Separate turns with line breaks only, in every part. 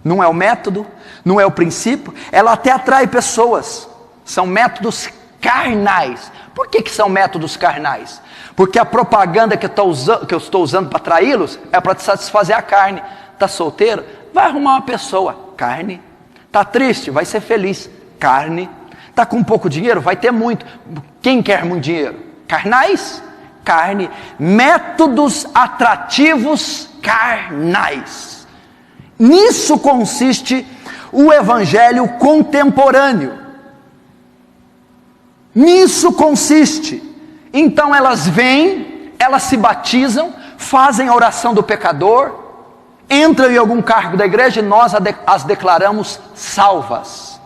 Não é o método, não é o princípio. Ela até atrai pessoas. São métodos carnais. Por que são métodos carnais? Porque a propaganda que eu estou usando para atraí-los é para te satisfazer a carne. Está solteiro? Vai arrumar uma pessoa. Carne. Está triste? Vai ser feliz. Carne. Está com pouco dinheiro? Vai ter muito. Quem quer muito dinheiro? Carnais? Carne. Métodos atrativos carnais. Nisso consiste o evangelho contemporâneo. Nisso consiste. Então elas vêm, elas se batizam, fazem a oração do pecador, entram em algum cargo da igreja e nós as declaramos salvas.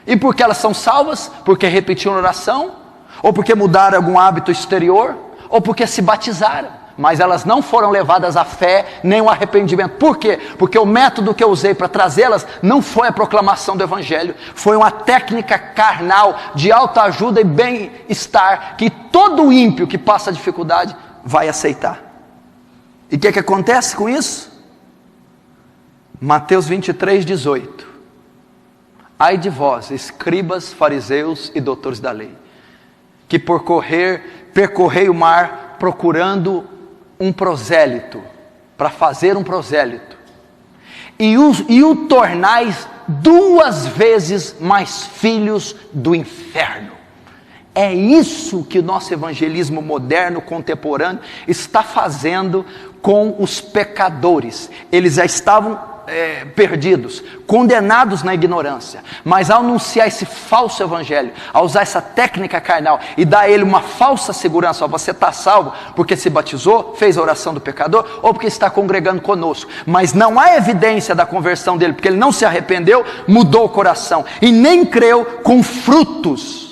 E por que elas são salvas? Porque repetiram a oração, ou porque mudaram algum hábito exterior, ou porque se batizaram. Mas elas não foram levadas à fé, nem ao arrependimento. Por quê? Porque o método que eu usei para trazê-las não foi a proclamação do evangelho. Foi uma técnica carnal de autoajuda e bem-estar, que todo ímpio que passa dificuldade vai aceitar. E o que acontece com isso? Mateus 23, 18. Ai de vós, escribas, fariseus e doutores da lei, que percorrei o mar procurando um prosélito, para fazer um prosélito, e o tornais 2 vezes mais filhos do inferno. É isso que o nosso evangelismo moderno, contemporâneo, está fazendo com os pecadores. Eles já estavam perdidos, condenados na ignorância, mas ao anunciar esse falso evangelho, ao usar essa técnica carnal e dar a ele uma falsa segurança: ó, você está salvo porque se batizou, fez a oração do pecador, ou porque está congregando conosco, mas não há evidência da conversão dele, porque ele não se arrependeu, mudou o coração e nem creu com frutos.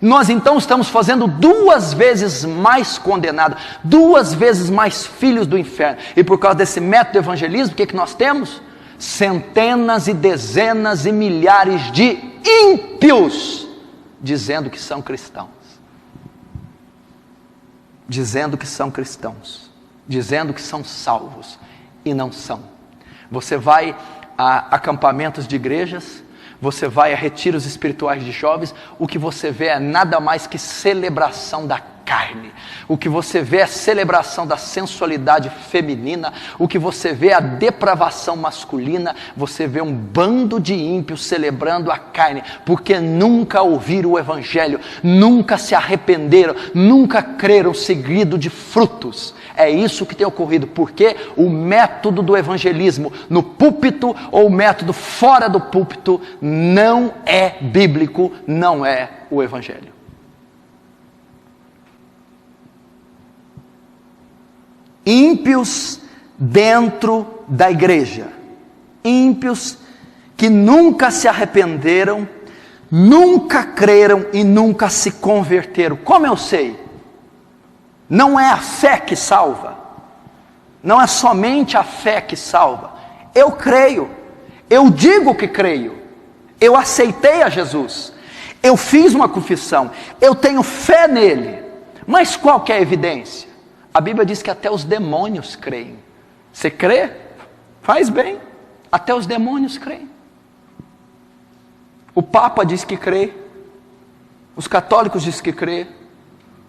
Nós então estamos fazendo 2 vezes mais condenados, 2 vezes mais filhos do inferno. E por causa desse método de evangelismo, o que nós temos? Centenas e dezenas e milhares de ímpios dizendo que são cristãos. Dizendo que são cristãos. Dizendo que são salvos. E não são. Você vai a acampamentos de igrejas, você vai a retiros espirituais de jovens, o que você vê é nada mais que celebração da carne. O que você vê é a celebração da sensualidade feminina. O que você vê é a depravação masculina. Você vê um bando de ímpios celebrando a carne, porque nunca ouviram o evangelho, nunca se arrependeram, nunca creram, seguido de frutos. É isso que tem ocorrido, porque o método do evangelismo no púlpito ou o método fora do púlpito não é bíblico, não é o evangelho. Ímpios dentro da igreja, ímpios que nunca se arrependeram, nunca creram e nunca se converteram. Como eu sei? Não é a fé que salva, não é somente a fé que salva. Eu creio, eu digo que creio, eu aceitei a Jesus, eu fiz uma confissão, eu tenho fé nele, mas qual que é a evidência? A Bíblia diz que até os demônios creem. Você crê? Faz bem, até os demônios creem. O Papa diz que crê, os católicos dizem que crê,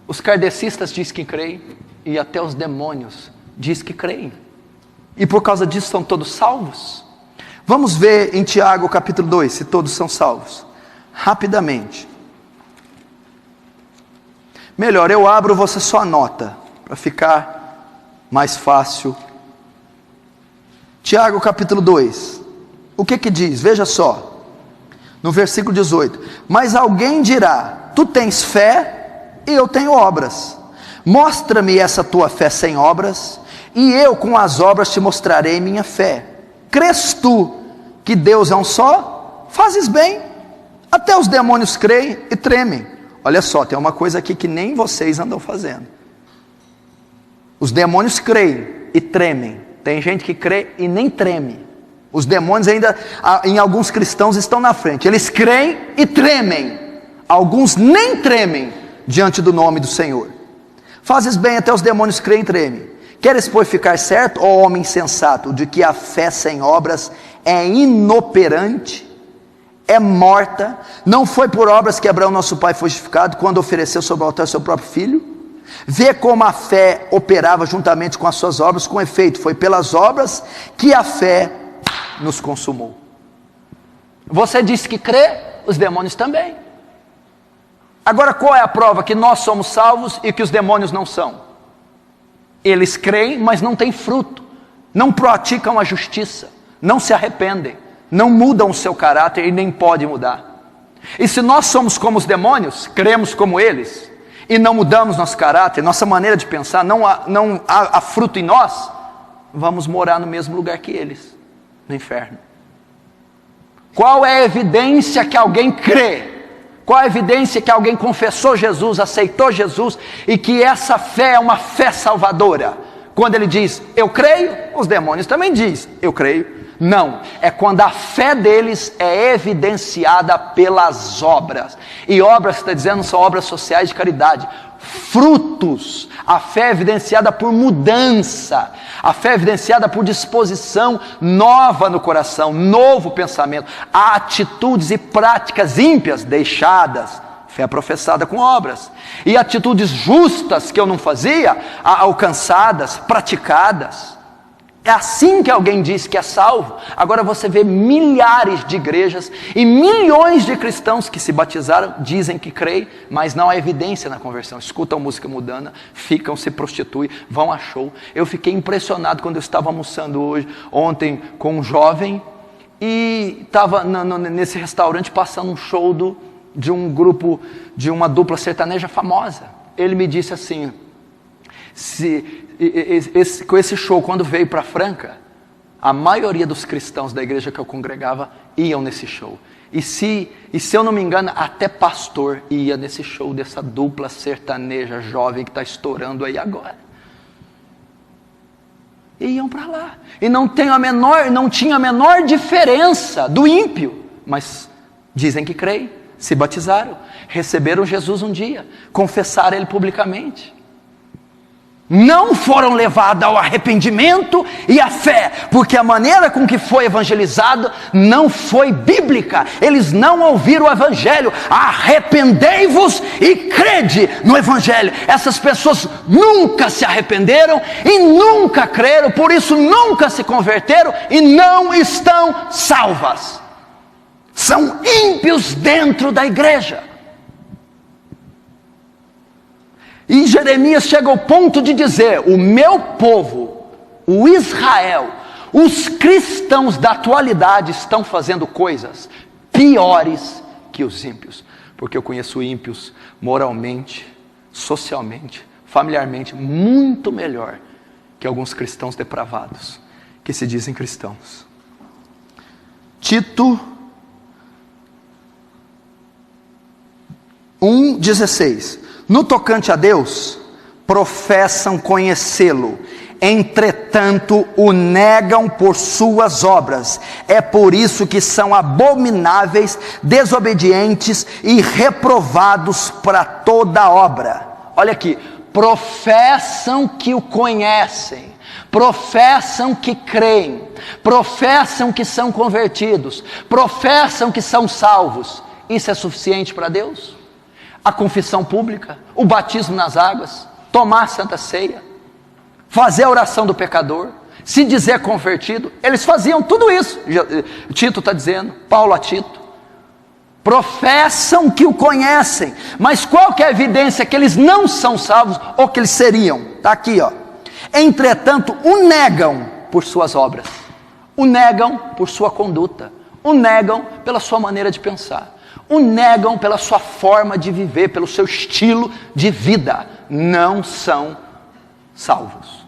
os kardecistas dizem que creem, e até os demônios dizem que creem. E por causa disso são todos salvos? Vamos ver em Tiago capítulo 2, se todos são salvos. Rapidamente. Melhor, eu abro, você só anota, para ficar mais fácil. Tiago capítulo 2. O que diz? Veja só. No versículo 18. Mas alguém dirá: tu tens fé e eu tenho obras. Mostra-me essa tua fé sem obras, e eu com as obras te mostrarei minha fé. Crês tu que Deus é um só? Fazes bem. Até os demônios creem e tremem. Olha só, tem uma coisa aqui que nem vocês andam fazendo. Os demônios creem e tremem. Tem gente que crê e nem treme. Os demônios ainda, em alguns cristãos, estão na frente. Eles creem e tremem. Alguns nem tremem diante do nome do Senhor. Fazes bem, até os demônios creem e tremem. Queres, pois, ficar certo, ó homem insensato, de que a fé sem obras é inoperante, é morta? Não foi por obras que Abraão, nosso pai, foi justificado, quando ofereceu sobre o altar seu próprio filho? Vê como a fé operava juntamente com as suas obras, com efeito, foi pelas obras que a fé nos consumou. Você disse que crê, os demônios também. Agora, qual é a prova que nós somos salvos e que os demônios não são? Eles creem, mas não têm fruto, não praticam a justiça, não se arrependem, não mudam o seu caráter e nem podem mudar. E se nós somos como os demônios, cremos como eles, e não mudamos nosso caráter, nossa maneira de pensar, não há fruto em nós, vamos morar no mesmo lugar que eles, no inferno. Qual é a evidência que alguém crê? Qual a evidência que alguém confessou Jesus, aceitou Jesus, e que essa fé é uma fé salvadora? Quando ele diz, eu creio, os demônios também dizem, eu creio. Não, é quando a fé deles é evidenciada pelas obras. E obras, está dizendo, são obras sociais de caridade. Frutos. A fé é evidenciada por mudança. A fé é evidenciada por disposição nova no coração, novo pensamento. Há atitudes e práticas ímpias deixadas. Fé professada com obras. E atitudes justas que eu não fazia, alcançadas, praticadas. É assim que alguém diz que é salvo. Agora você vê milhares de igrejas e milhões de cristãos que se batizaram, dizem que creem, mas não há evidência na conversão. Escutam música mundana, ficam, se prostituem, vão a show. Eu fiquei impressionado quando eu estava almoçando ontem com um jovem e estava nesse restaurante passando um show de um grupo, de uma dupla sertaneja famosa. Ele me disse assim, com esse show, quando veio para Franca, a maioria dos cristãos da igreja que eu congregava iam nesse show. E se eu não me engano, até pastor ia nesse show dessa dupla sertaneja jovem que está estourando aí agora. E iam para lá. E não tinha a menor diferença do ímpio. Mas dizem que creem, se batizaram, receberam Jesus um dia, confessaram ele publicamente. Não foram levados ao arrependimento e à fé, porque a maneira com que foi evangelizado não foi bíblica. Eles não ouviram o evangelho. Arrependei-vos e crede no evangelho. Essas pessoas nunca se arrependeram e nunca creram, por isso nunca se converteram e não estão salvas. São ímpios dentro da igreja. E Jeremias chega ao ponto de dizer, o meu povo, o Israel, os cristãos da atualidade estão fazendo coisas piores que os ímpios. Porque eu conheço ímpios moralmente, socialmente, familiarmente, muito melhor que alguns cristãos depravados, que se dizem cristãos. Tito 1,16. No tocante a Deus, professam conhecê-lo, entretanto o negam por suas obras. É por isso que são abomináveis, desobedientes e reprovados para toda obra. Olha aqui, professam que o conhecem, professam que creem, professam que são convertidos, professam que são salvos. Isso é suficiente para Deus? A confissão pública, o batismo nas águas, tomar a santa ceia, fazer a oração do pecador, se dizer convertido, eles faziam tudo isso. Tito está dizendo, Paulo a Tito, professam que o conhecem, mas qual que é a evidência que eles não são salvos ou que eles seriam? Está aqui, ó. Entretanto, o negam por suas obras, o negam por sua conduta, o negam pela sua maneira de pensar, o negam pela sua forma de viver, pelo seu estilo de vida. Não são salvos.